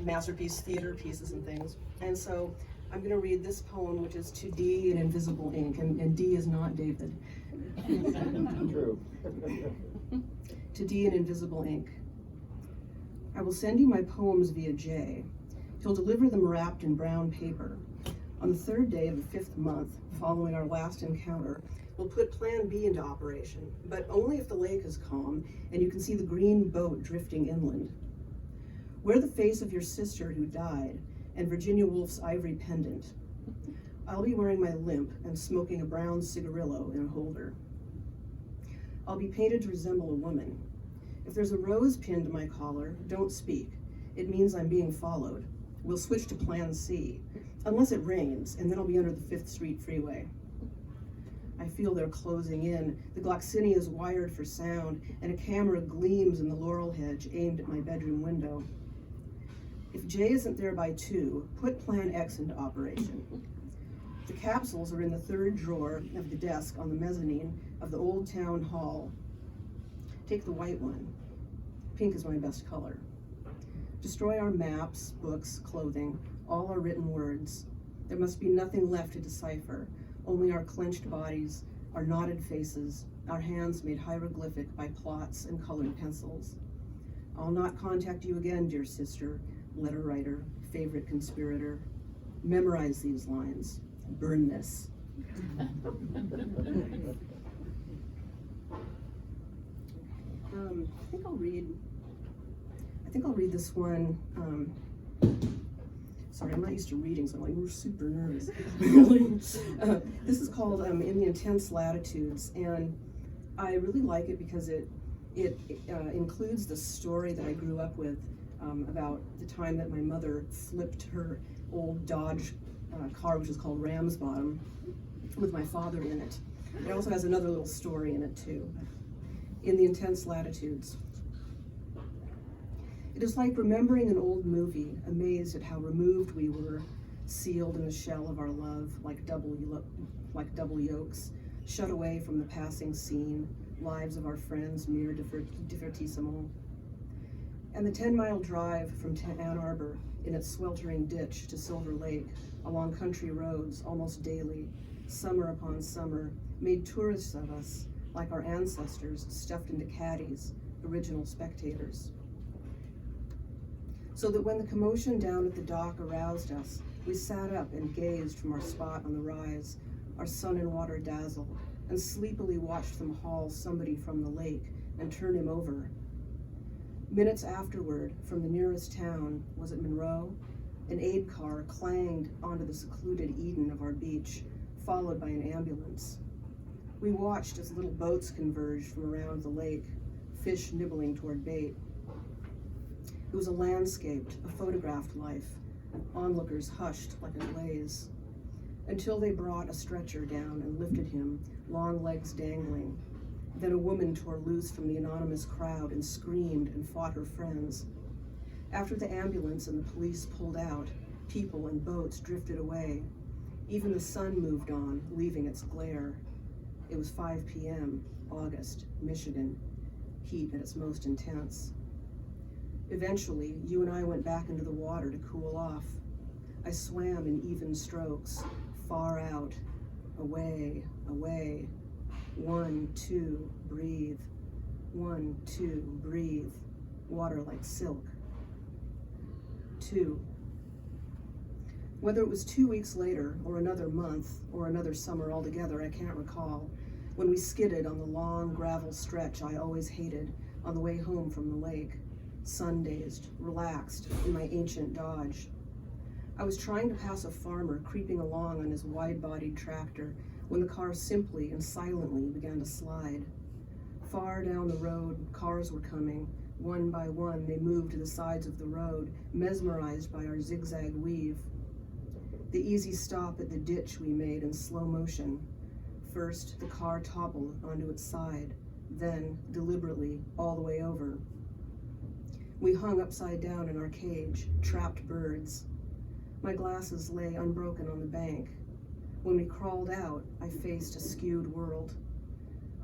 masterpiece theater pieces and things. And so I'm going to read this poem, which is To D in Invisible Ink, and D is not David. True. To D in Invisible Ink. I will send you my poems via J. He'll deliver them wrapped in brown paper. On the third day of the 5th month, following our last encounter, we'll put Plan B into operation, but only if the lake is calm and you can see the green boat drifting inland. Wear the face of your sister who died and Virginia Woolf's ivory pendant. I'll be wearing my limp and smoking a brown cigarillo in a holder. I'll be painted to resemble a woman. If there's a rose pinned to my collar, don't speak. It means I'm being followed. We'll switch to Plan C, unless it rains, and then I'll be under the 5th Street freeway. I feel they're closing in. The gloxinia is wired for sound, and a camera gleams in the laurel hedge aimed at my bedroom window. If J isn't there by 2, put Plan X into operation. The capsules are in the 3rd drawer of the desk on the mezzanine of the old town hall. Take the white one. Pink is my best color. Destroy our maps, books, clothing, all our written words. There must be nothing left to decipher, only our clenched bodies, our knotted faces, our hands made hieroglyphic by plots and colored pencils. I'll not contact you again, dear sister, letter writer, favorite conspirator. Memorize these lines. Burn this. I think I'll read this one. Sorry, I'm not used to reading, so I'm like, we're super nervous. This is called In the Intense Latitudes, and I really like it because it includes the story that I grew up with about the time that my mother flipped her old Dodge car, which is called Ramsbottom, with my father in it. It also has another little story in it too. In the Intense Latitudes. It is like remembering an old movie, amazed at how removed we were, sealed in the shell of our love, like double yolks, shut away from the passing scene, lives of our friends, mere divertissement. And the 10-mile drive from Ann Arbor in its sweltering ditch to Silver Lake, along country roads almost daily, summer upon summer, made tourists of us, like our ancestors stuffed into caddies, original spectators. So that when the commotion down at the dock aroused us, we sat up and gazed from our spot on the rise, our sun and water dazzled, and sleepily watched them haul somebody from the lake and turn him over. Minutes afterward, from the nearest town, was it Monroe? An aid car clanged onto the secluded Eden of our beach, followed by an ambulance. We watched as little boats converged from around the lake, fish nibbling toward bait. It was a landscaped, a photographed life, onlookers hushed like a glaze, until they brought a stretcher down and lifted him, long legs dangling. Then a woman tore loose from the anonymous crowd and screamed and fought her friends. After the ambulance and the police pulled out, people and boats drifted away. Even the sun moved on, leaving its glare. It was 5 p.m., August, Michigan, heat at its most intense. Eventually, you and I went back into the water to cool off. I swam in even strokes, far out, away, away. 1, 2, breathe. 1, 2, breathe. Water like silk. 2. Whether it was 2 weeks later, or another month, or another summer altogether, I can't recall, when we skidded on the long gravel stretch I always hated on the way home from the lake, sun-dazed, relaxed in my ancient Dodge. I was trying to pass a farmer creeping along on his wide-bodied tractor when the car simply and silently began to slide. Far down the road, cars were coming. One by one, they moved to the sides of the road, mesmerized by our zigzag weave. The easy stop at the ditch we made in slow motion. First, the car toppled onto its side, then, deliberately, all the way over. We hung upside down in our cage, trapped birds. My glasses lay unbroken on the bank. When we crawled out, I faced a skewed world.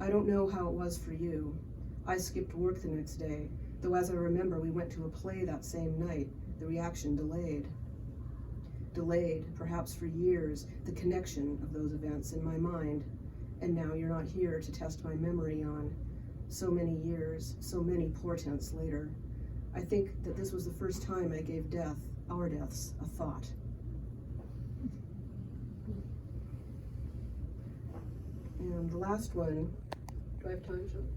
I don't know how it was for you. I skipped work the next day, though as I remember, we went to a play that same night, the reaction delayed. Delayed, perhaps for years, the connection of those events in my mind. And now you're not here to test my memory on so many years, so many portents later. I think that this was the first time I gave death, our deaths, a thought. And the last one, do I have time, Jill?